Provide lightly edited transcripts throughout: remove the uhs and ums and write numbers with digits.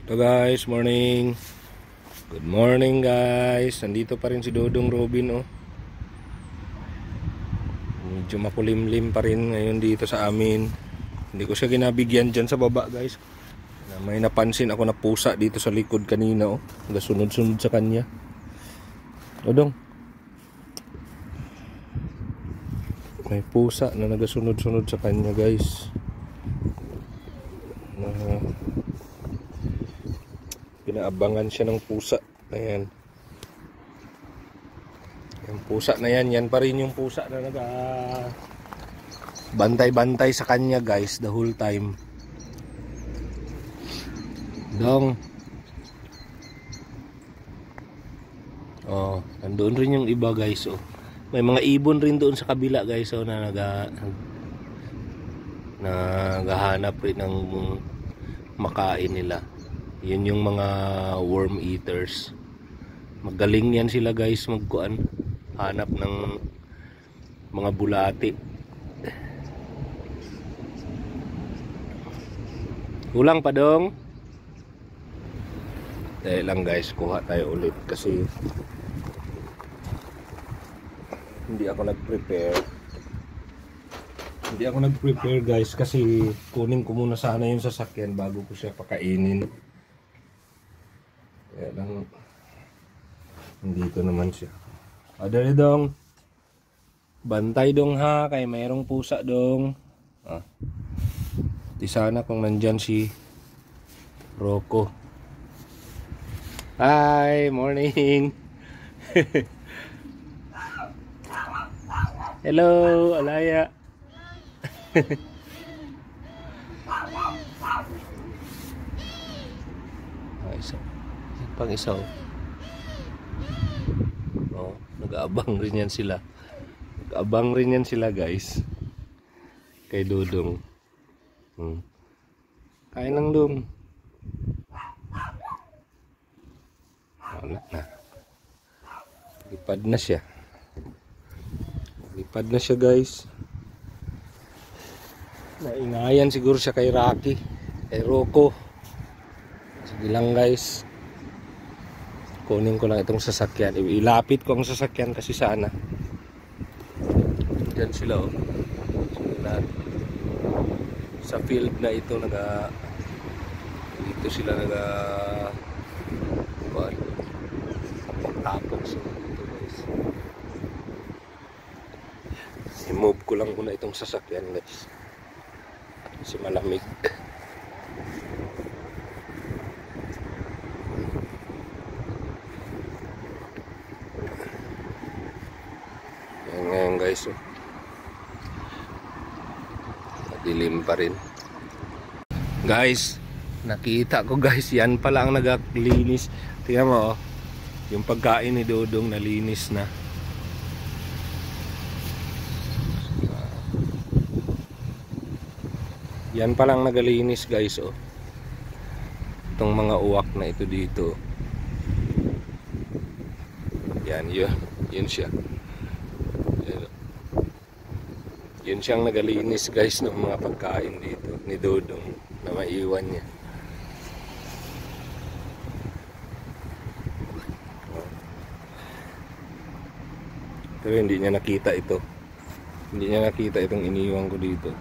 Ito guys, morning. Good morning guys. Nandito pa rin si Dodong Robin oh. Medyo makulimlim pa rin ngayon dito sa amin. Hindi ko siya ginabigyan dyan sa baba guys. May napansin ako na pusa dito sa likod kanina oh. Nagasunod-sunod sa kanya. Dodong. May pusa na nagasunod-sunod sa kanya guys. Pinaabangan siya ng pusa. Ayan. Yung pusa na yan, yan pa rin yung pusa na bantay-bantay sa kanya guys the whole time. Dong. Oh, nandoon rin yung iba guys oh. May mga ibon rin doon sa kabila guys oh na naghahanap rin ng makain nila. Yun yung mga worm eaters. Magaling yan sila guys magkuan, hanap ng mga bulati. Kulang pa dong. Dahil lang guys, kuha tayo ulit kasi hindi ako nag-prepare guys kasi kunin ko muna sana yung sasakyan bago ko siya pakainin. Kaya lang nandito naman siya. Dali dong. Bantay dong ha, kay mayroong pusa dong. Di sana kung nandyan si Rocco. Hi, morning. Hello, Alaya. Pang isaw. Oh, nag-aabang rin yan sila. Nag-aabang rin yan sila, guys. Kay Dodong. Kain lang, Dong. Wala na. Lipad na siya. Lipad na siya, guys. Naingayan siguro siya kay Rocky. Kay Rocco. Sige lang, guys. Kunin ko lang itong sasakyan. Ilapit ko ang sasakyan kasi sana. Diyan sila oh. Sila, sa field na ito dito sila tapok sila dito guys. I-move ko lang muna itong sasakyan guys. Kasi malamig. Ngayon guys oh. Madilim pa rin guys. Nakita ko guys, yan pala ang naglinis. Tingnan mo oh, yung pagkain ni Dodong nalinis na. Yan palang naglinis guys oh. Itong mga uwak na ito dito. Yan yun siya. Yun siyang nagalinis guys ng mga pagkain dito ni Dodong na maiwan niya. Pero hindi niya nakita ito. Hindi niya nakita itong iniwan ko dito.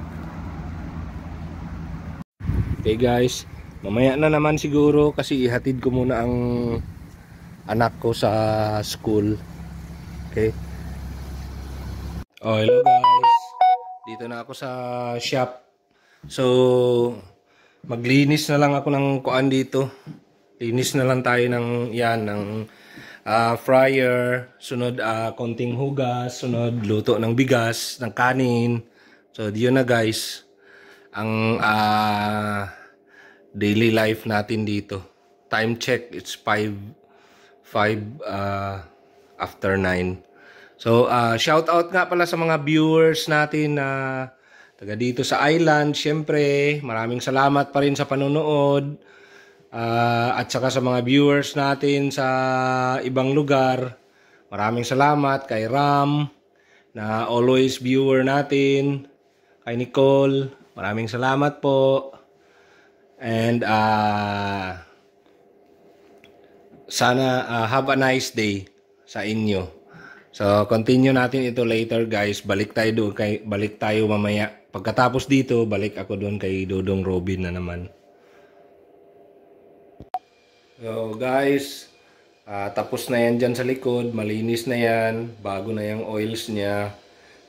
Okay guys, mamaya na naman siguro kasi ihatid ko muna ang anak ko sa school. Okay. Oh, hello guys. Dito na ako sa shop. So, maglinis na lang ako ng kuan dito. Linis na lang tayo ng fryer, sunod konting hugas, sunod luto ng bigas, ng kanin. So, yun na guys. Ang daily life natin dito. Time check, it's 5 after 9. So, shout out nga pala sa mga viewers natin na taga dito sa island. Siyempre, maraming salamat pa rin sa panonood. At saka sa mga viewers natin sa ibang lugar. Maraming salamat kay Ram na always viewer natin. Kay Nicole, maraming salamat po. And Sana have a nice day sa inyo. So, continue natin ito later, guys. Balik tayo mamaya. Pagkatapos dito, balik ako doon kay Dodong Robin na naman. So, guys, tapos na yan dyan sa likod. Malinis na yan. Bago na yung oils niya.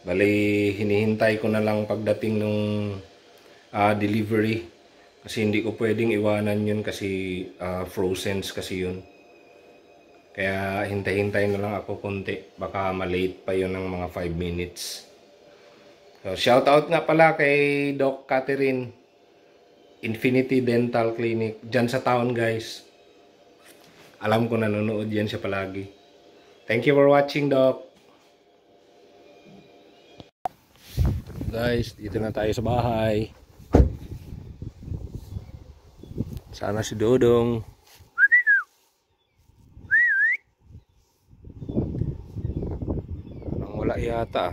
Bali, hinihintay ko na lang pagdating ng delivery. Kasi hindi ko pwedeng iwanan yun kasi frozen kasi yun. Kaya hintay-hintay na lang ako konti. Baka malate pa yun ng mga 5 minutes. So, shout out nga pala kay Doc Catherine, Infinity Dental Clinic. Diyan sa town, guys. Alam ko nanonood yan siya palagi. Thank you for watching, Doc. Guys, dito na tayo sa bahay. Sana si Dodong. Wala yata.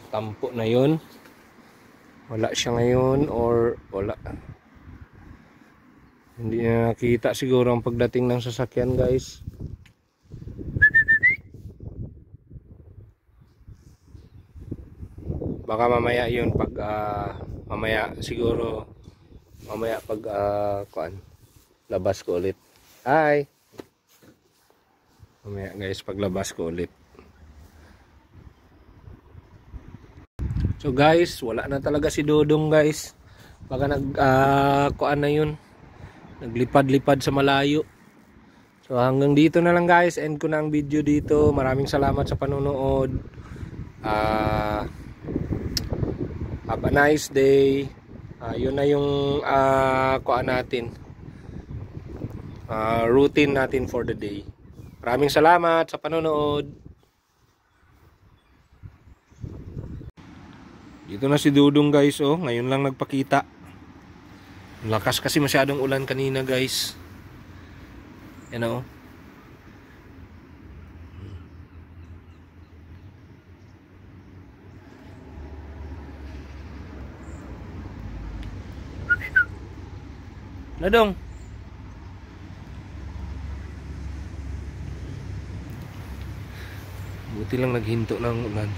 Tampo na yun. Wala siya ngayon or wala. Hindi na nakita siguro ang pagdating ng sasakyan, guys. Baka mamaya yun pag mamaya siguro mamaya pag labas ko ulit. Hi. Mamaya, guys, paglabas ko ulit. So, guys, wala na talaga si Dodong, guys. Baka na yun. Naglipad-lipad sa malayo. So, hanggang dito na lang, guys. End ko na ang video dito. Maraming salamat sa panonood. Have a nice day. Yun na yung natin. Routine natin for the day. Maraming salamat sa panonood. Dito na si Dodong, guys, oh. Ngayon lang nagpakita. Lakas kasi masyadong ulan kanina, guys. Yan, oh. Dodong. Buti lang naghinto ng ulan.